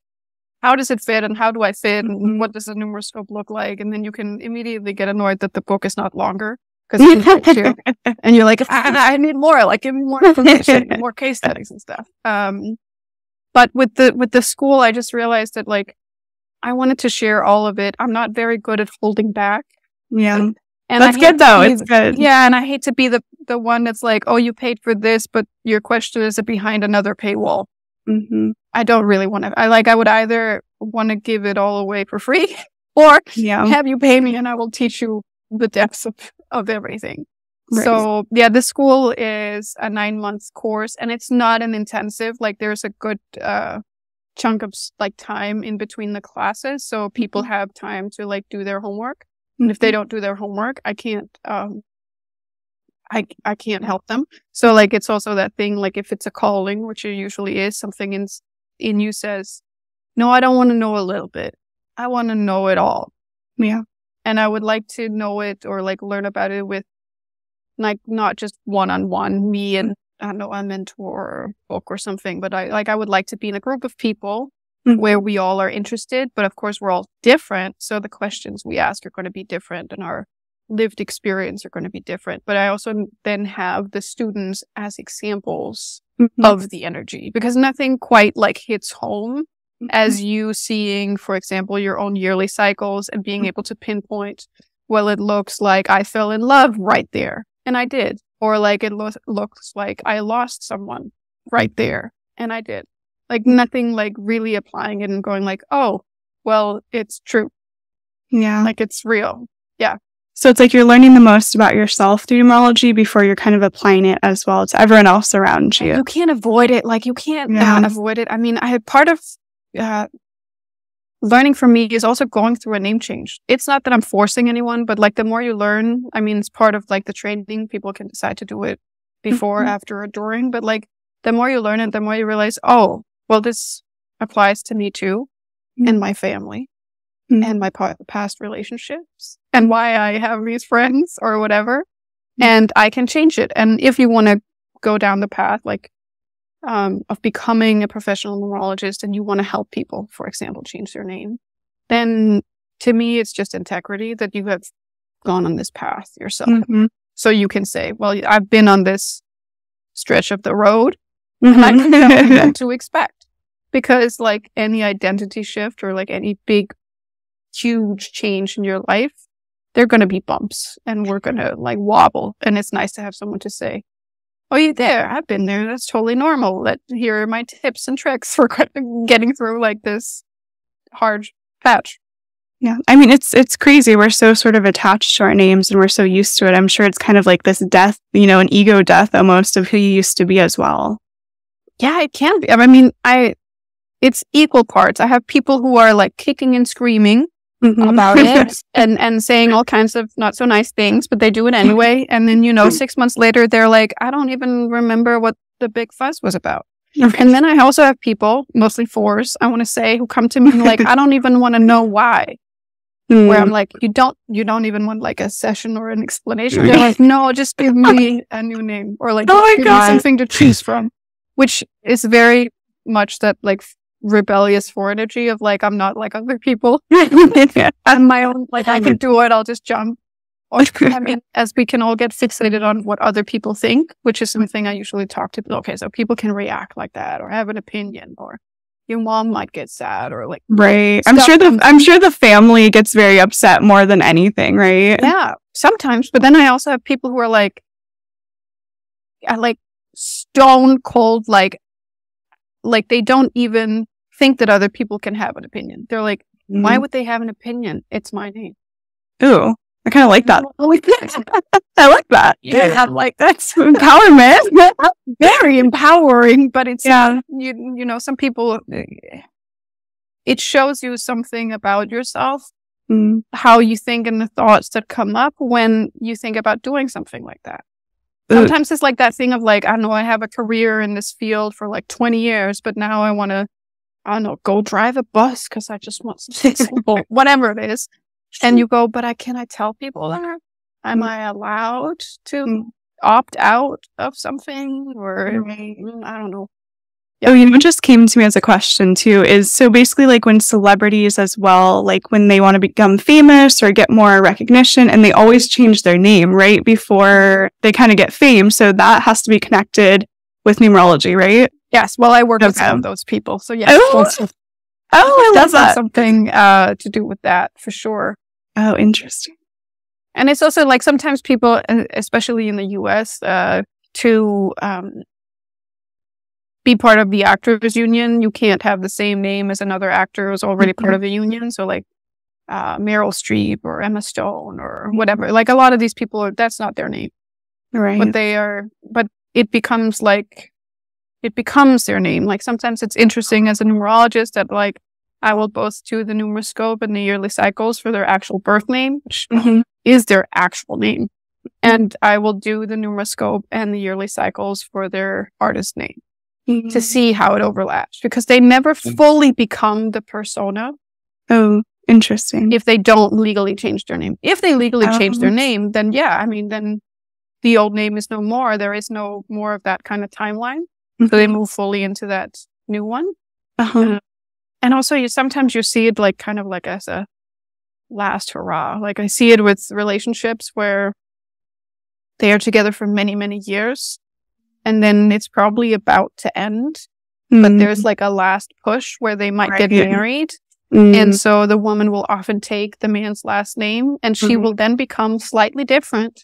how does it fit and how do I fit and what does a numeroscope look like? And then you can immediately get annoyed that the book is not longer. And you're like, I need more. Like, give me more information, more case studies and stuff. But with the school, I just realized that like I wanted to share all of it. I'm not very good at holding back. Yeah, and that's good though. It's good. Yeah, and I hate to be the one that's like, oh, you paid for this, but your question is behind another paywall. I don't really want to. I would either want to give it all away for free, or have you pay me and I will teach you the depths of everything. Right. So the school is a 9-month course and it's not an intensive, like there's a good chunk of like time in between the classes. So people have time to like do their homework. And if they don't do their homework, I can't I can't help them. So like, it's also that thing, like if it's a calling, which it usually is, something in you says, no, I don't want to know a little bit. I want to know it all. Yeah. And I would like to know it or like learn about it with like not just one-on-one, me and I don't know, a mentor or a book or something, but I would like to be in a group of people where we all are interested, but of course we're all different. So the questions we ask are going to be different and our lived experience are going to be different. But I also then have the students as examples of the energy, because nothing quite like hits home as you seeing, for example, your own yearly cycles and being able to pinpoint, well, it looks like I fell in love right there. And I did. Or like it looks like I lost someone right there. And I did. Like nothing like really applying it and going like, oh, well, it's true. Yeah. Like it's real. Yeah. So it's like you're learning the most about yourself through numerology before you're kind of applying it as well to everyone else around you. You can't avoid it. Like you can't avoid it. I mean, I had part of learning for me is also going through a name change. It's not that I'm forcing anyone, but like the more you learn, I mean, it's part of like the training. People can decide to do it before, after, or during. But like the more you learn it, the more you realize, oh, well, this applies to me too, and my family, and my past relationships, and why I have these friends or whatever. And I can change it. And if you want to go down the path, like of becoming a professional numerologist and you want to help people, for example, change their name, then to me, it's just integrity that you have gone on this path yourself. So you can say, well, I've been on this stretch of the road and I can tell you what to expect. Because like any identity shift or like any big, huge change in your life, they're going to be bumps and we're going to like wobble. And it's nice to have someone to say, oh, you there? I've been there. That's totally normal. Here are my tips and tricks for getting through like this hard patch. Yeah. I mean, it's crazy. We're so sort of attached to our names and we're so used to it. I'm sure it's kind of like this death, an ego death almost of who you used to be as well. Yeah, it can be. I mean, it's equal parts. I have people who are like kicking and screaming about it and saying all kinds of not so nice things, but they do it anyway. And then, 6 months later, they're like, I don't even remember what the big fuss was about. And then I also have people, mostly fours, I want to say, who come to me like, I don't even want to know why. Where I'm like, you don't even want like a session or an explanation. They're like, no, just give me a new name or like give me something to choose from, which is very much that like rebellious for energy of like, I'm not like other people. I'm my own, like I can do it. I'll just jump. Or, I mean, as we can all get fixated on what other people think, which is something I usually talk to people. Okay, so people can react like that or have an opinion or your mom might get sad or like right. I'm sure the family gets very upset more than anything, right? Yeah, sometimes. But then I also have people who are like stone cold, like they don't even think that other people can have an opinion. They're like, why would they have an opinion? It's my name. Ooh, I kind of like that. I like that. Yeah, like that's empowerment. Very empowering, but it's some people. It shows you something about yourself, how you think, and the thoughts that come up when you think about doing something like that. Sometimes it's like that thing of like, I don't know, I have a career in this field for like 20 years, but now I want to, I don't know, go drive a bus because I just want something simple, whatever it is. And you go, but can I tell people that? Am I allowed to opt out of something? Or I don't know. Yeah. What just came to me as a question too is, so basically like when celebrities as well, like when they want to become famous or get more recognition and they always change their name right before they kind of get fame. So that has to be connected with numerology, right? Yes. Well, I work with some of those people. So yes. I love that. Something to do with that for sure. Oh, interesting. And it's also like sometimes people, especially in the US, to be part of the actors union, you can't have the same name as another actor who's already part of the union. So like Meryl Streep or Emma Stone or whatever. Like a lot of these people, that's not their name. Right. But it becomes their name. Like sometimes it's interesting as a numerologist that like I will both do the numeroscope and the yearly cycles for their actual birth name, which is their actual name. And I will do the numeroscope and the yearly cycles for their artist name to see how it overlaps, because they never fully become the persona. Oh, interesting. If they don't legally change their name. If they legally change their name, then then the old name is no more. There is no more of that kind of timeline. So they move fully into that new one. And also sometimes you see it like kind of like as a last hurrah. Like I see it with relationships where they are together for many, many years, and then it's probably about to end, but there's like a last push where they might get married. And so the woman will often take the man's last name, and she will then become slightly different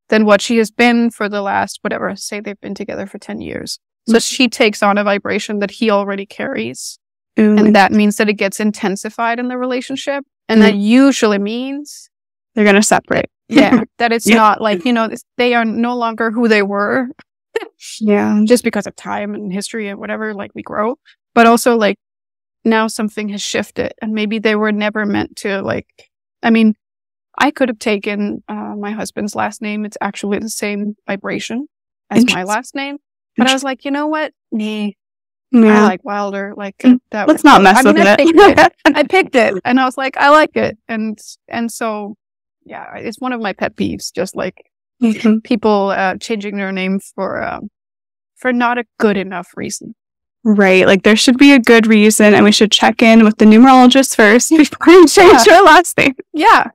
than what she has been for the last, whatever, say they've been together for 10 years. So she takes on a vibration that he already carries. And that means that it gets intensified in the relationship. And that usually means they're going to separate. That it's not like, they are no longer who they were. Just because of time and history and whatever, like we grow. But also like now something has shifted, and maybe they were never meant to I could have taken my husband's last name. It's actually the same vibration as my last name. But I was like, you know what? Nah. I like Wilder. Like that. Let's not mess with it. I picked it, and I was like, I like it, and so it's one of my pet peeves. Just like people changing their name for not a good enough reason. Right. Like there should be a good reason, and we should check in with the numerologist first before you change your last name. Yeah.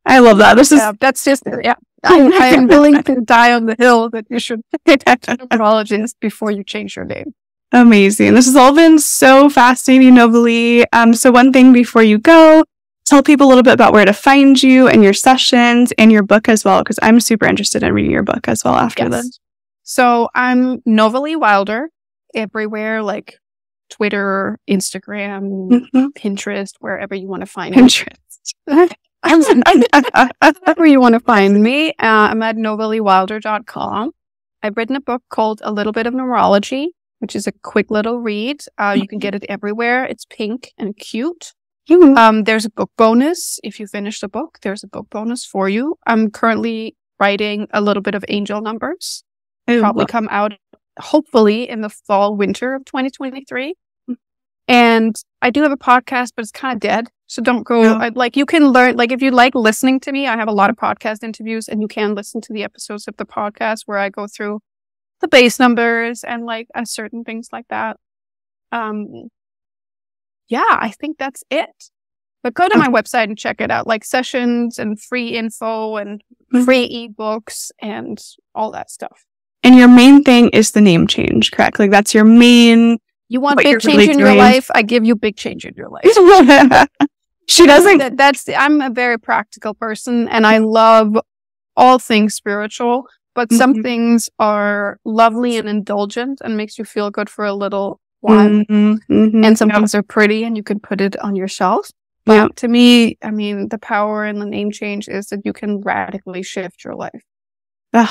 I love that. That's just it. I am willing to die on the hill that you should get a numerologist before you change your name. Amazing. This has all been so fascinating, Novalee. So one thing before you go, tell people a little bit about where to find you and your sessions and your book as well, because I'm super interested in reading your book as well after this. So I'm Novalee Wilder everywhere, like Twitter, Instagram, Pinterest, wherever you want to find me. Wherever you want to find me. I'm at novaleewilder.com. I've written a book called A Little Bit of Numerology, which is a quick little read. You can get it everywhere. It's pink and cute. There's a book bonus. If you finish the book, there's a book bonus for you. I'm currently writing A Little Bit of Angel Numbers. Probably come out hopefully in the fall, winter of 2023. And I do have a podcast, but it's kind of dead. So don't go, you can learn, like if you like listening to me, I have a lot of podcast interviews, and you can listen to the episodes of the podcast where I go through the base numbers and like certain things like that. I think that's it. But go to my website and check it out, like sessions and free info and free ebooks and all that stuff. And your main thing is the name change, correct? Like that's your main. You want big change in your life? I give you big change in your life. She doesn't. I'm a very practical person, and I love all things spiritual, but some things are lovely and indulgent and makes you feel good for a little while. And some things are pretty and you can put it on your shelf. But to me, the power in the name change is that you can radically shift your life.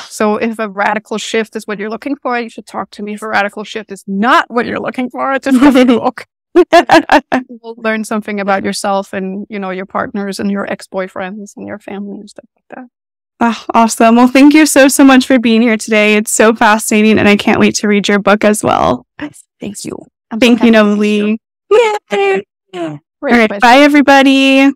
So if a radical shift is what you're looking for, you should talk to me. If a radical shift is not what you're looking for, just look. You'll learn something about yourself and, your partners and your ex-boyfriends and your family and stuff like that. Awesome. Well, thank you so much for being here today. It's so fascinating, and I can't wait to read your book as well. Thank you. Thank you, Novalee. All right. Bye, everybody.